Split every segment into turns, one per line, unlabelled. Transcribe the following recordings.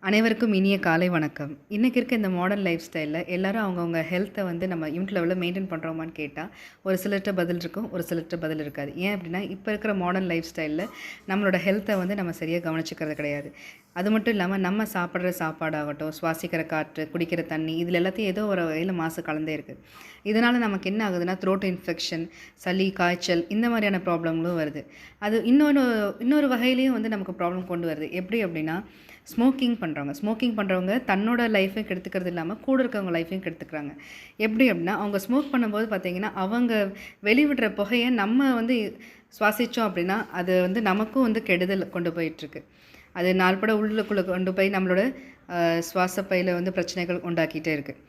அனைவருக்கும் இனிய காலை வணக்கம். இன்றைக்கி இருக்க இந்த மாடர்ன் லைஃப் ஸ்டைலில் எல்லோரும் அவங்கவுங்க ஹெல்த்தை வந்து நம்ம யூனிட் லெவலில் மெயின்டைன் பண்ணுறோமான்னு கேட்டால் ஒரு சிலர்கிட்ட பதில் இருக்கும், ஒரு சிலர்கிட்ட பதில் இருக்காது. ஏன் அப்படின்னா இப்போ இருக்கிற மாடர்ன் லைஃப் ஸ்டைலில் நம்மளோட ஹெல்த்தை வந்து நம்ம சரியாக கவனிச்சிக்கிறது கிடையாது. அது மட்டும் இல்லாமல் நம்ம சாப்பிட்ற சாப்பாடாகட்டும், சுவாசிக்கிற காற்று, குடிக்கிற தண்ணி, இதில் எல்லாத்தையும் ஏதோ ஒரு வகையில் மாசு கலந்தே இருக்குது. இதனால் நமக்கு என்ன ஆகுதுன்னா த்ரோட் இன்ஃபெக்ஷன், சளி, காய்ச்சல் இந்த மாதிரியான ப்ராப்ளங்களும் வருது. அது இன்னொரு வகையிலையும் வந்து நமக்கு ப்ராப்ளம் கொண்டு வருது. எப்படி அப்படின்னா ஸ்மோக்கிங் பண்ணுறவங்க தன்னோட லைஃப்பையும் கெடுத்துக்கிறது இல்லாமல் கூட இருக்கவங்க லைஃப்பையும் கெடுத்துக்கிறாங்க. எப்படி அப்படின்னா அவங்க ஸ்மோக் பண்ணும்போது பார்த்திங்கன்னா அவங்க வெளிவிடுற புகையை நம்ம வந்து சுவாசித்தோம் அப்படின்னா அது வந்து நமக்கும் வந்து கெடுதல் கொண்டு போயிட்டுருக்கு. அது நாள்பட உள்ளுக்குள்ளே கொண்டு போய் நம்மளோட சுவாசப்பையில் வந்து பிரச்சனைகள் உண்டாக்கிட்டே இருக்குது.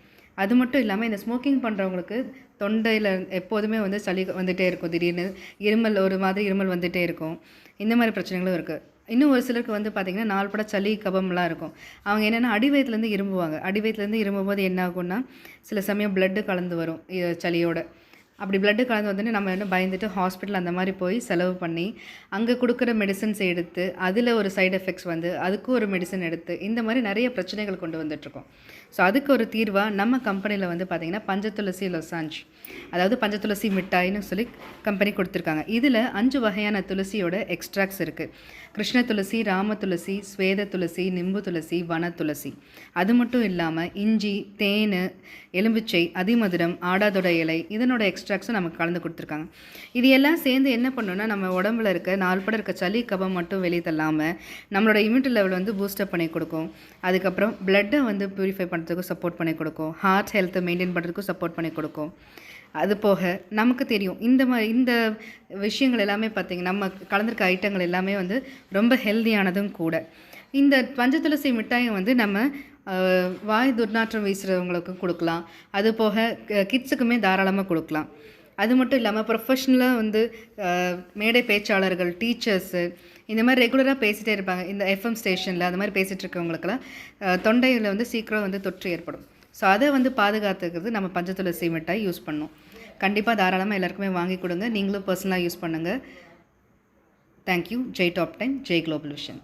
அது மட்டும் இல்லாமல் இந்த ஸ்மோக்கிங் பண்ணுறவங்களுக்கு தொண்டையில் எப்போதுமே வந்து சளி வந்துகிட்டே இருக்கும், திடீர்னு ஒரு மாதிரி இருமல் வந்துகிட்டே இருக்கும். இந்த மாதிரி பிரச்சனைகளும் இருக்குது. இன்னும் ஒரு சிலருக்கு வந்து பார்த்திங்கன்னா நாள்பட சளி கபம்லாம் இருக்கும். அவங்க என்னென்னா அடிவயத்துலேருந்து இரும்புவாங்க. அடிவயத்துலேருந்து இரும்பும்போது என்ன ஆகும்னா சில சமயம் பிளட்டு கலந்து வரும் சளியோட. அப்படி பிளட்டு கலந்து வந்துட்டு நம்ம என்ன பயந்துட்டு ஹாஸ்பிட்டல் அந்த மாதிரி போய் செலவு பண்ணி அங்கே கொடுக்குற மெடிசன்ஸ் எடுத்து அதில் ஒரு சைடு எஃபெக்ட்ஸ் வந்து அதுக்கு ஒரு மெடிசன் எடுத்து இந்த மாதிரி நிறைய பிரச்சனைகள் கொண்டு வந்துட்டுருக்கோம். ஸோ அதுக்கு ஒரு தீர்வாக நம்ம கம்பெனியில் வந்து பார்த்திங்கன்னா பஞ்சதுளசி லொசாஞ்ச், அதாவது பஞ்சதுளசி மிட்டாய்னு சொல்லி கம்பெனி கொடுத்துருக்காங்க. இதில் 5 வகையான துளசியோட எக்ஸ்ட்ராக்ட்ஸ் இருக்குது. கிருஷ்ண துளசி, ராம துளசி, ஸ்வேத துளசி, நிம்பு துளசி, வன துளசி. அது மட்டும் இல்லாமல் இஞ்சி, தேன், எலும்பிச்சை, அதிமதுரம், ஆடாதொட இலை இதனோட எக்ஸ்ட்ராக்ட்ஸும் நமக்கு கலந்து கொடுத்துருக்காங்க. இது எல்லாம் சேர்ந்து என்ன பண்ணணும்னா நம்ம உடம்புல இருக்க நாள்பட இருக்க சளி கபம் மட்டும் வெளியே தள்ளாமல் நம்மளோட இம்யூனிட்டி லெவல் வந்து பூஸ்டப் பண்ணி கொடுக்கும். அதுக்கப்புறம் பிளட்டை வந்து ப்யூரிஃபை பண்ணுறதுக்கும் சப்போர்ட் பண்ணி கொடுக்கும். ஹார்ட் ஹெல்த்தை மெயின்டைன் பண்ணுறதுக்கும் சப்போர்ட் பண்ணி கொடுக்கும். அது போக நமக்கு தெரியும் இந்த விஷயங்கள் எல்லாமே பார்த்திங்கன்னா நம்ம கலந்துருக்க ஐட்டங்கள் எல்லாமே வந்து ரொம்ப ஹெல்தியானதும் கூட. இந்த பஞ்சதுளசி மிட்டாயை வந்து நம்ம வாய் துர்நாற்றம் வீசுகிறவங்களுக்கு கொடுக்கலாம். அது போக கிட்ஸுக்குமே தாராளமாக கொடுக்கலாம். அது மட்டும் இல்லாமல் ப்ரொஃபஷ்னலாக வந்து மேடை பேச்சாளர்கள், டீச்சர்ஸு இந்த மாதிரி ரெகுலராக பேசிகிட்டே இருப்பாங்க. இந்த எஃப்எம் ஸ்டேஷனில் அந்த மாதிரி பேசிகிட்டு இருக்கவங்களுக்கெல்லாம் தொண்டையில் வந்து சீக்கிரம் வந்து தொற்று ஏற்படும். ஸோ அதை வந்து பாதுகாத்துக்கிறது நம்ம பஞ்சதுளசி மிட்டாய் யூஸ் பண்ணணும். கண்டிப்பாக தாராளமாக எல்லாருக்குமே வாங்கி கொடுங்க. நீங்களும் பர்சனலாக யூஸ் பண்ணுங்கள். Thank you. Jai top 10, Jai global vision.